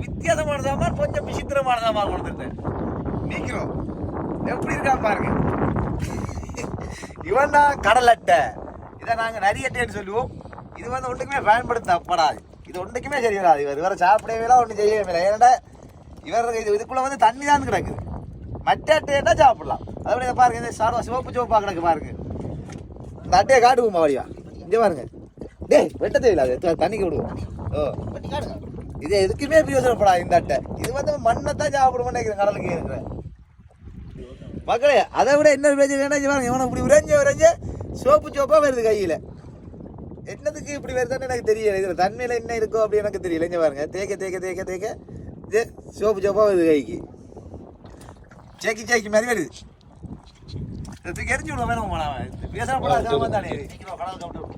வித்தியாசமான சாமான், கொஞ்சம் விசித்திரமான சாமான் கொடுத்துருக்கேன். நீக்கிறோம் எப்படி இருக்கா பாருங்க. இவன் தான் கடல் அட்டை. இதை நாங்கள் நரி அட்டைன்னு சொல்லுவோம். இது வந்து ஒன்றுக்குமே பயன்படுத்தப்படாது. இது ஒன்றுக்குமே சரி வராது. இவரை சாப்பிடவே ஒன்றும் செய்யவே இல்லை. ஏன்னா இவர் இதுக்குள்ளே வந்து தண்ணி தான் கிடக்குது. மற்ற அட்டைன்னா சாப்பிடலாம். அதோட இதை பாருங்க, இந்த சிவப்பு சிவப்பாக கிடக்கு பாருங்க. இந்த அட்டையை காட்டுவோமா வழியா? இங்கே பாருங்க. டேய் வெட்ட தேவையில்லை, தண்ணிக்கு விடுவோம். ஓ இது எதுக்குமே பிரயோஜனப்படாது இந்த அட்டை. இது வந்து மண்ணை தான் சாப்பிடுவோம்னு நினைக்கிறேன் கடலுக்கு இருக்கிற மக்களே. அதை விட என்ன பிரயோஜனம் பாருங்க. இவனை இப்படி உறைஞ்ச சோப்பு சோப்பாக வருது கையில். என்னதுக்கு இப்படி வருதுன்னு எனக்கு தெரியல. இதில் தண்ணியில் என்ன இருக்கோ அப்படி எனக்கு தெரியல. இங்கே பாருங்க, தேக்க தேக்க தேக்க தேக்க இது சோப்பு சோப்பாக வருது கைக்கு. சேக்கி மாதிரி வருது. எரிஞ்சு விடுவோம் வேணும். பேசப்படாது தானே கடல் கவுண்டர்.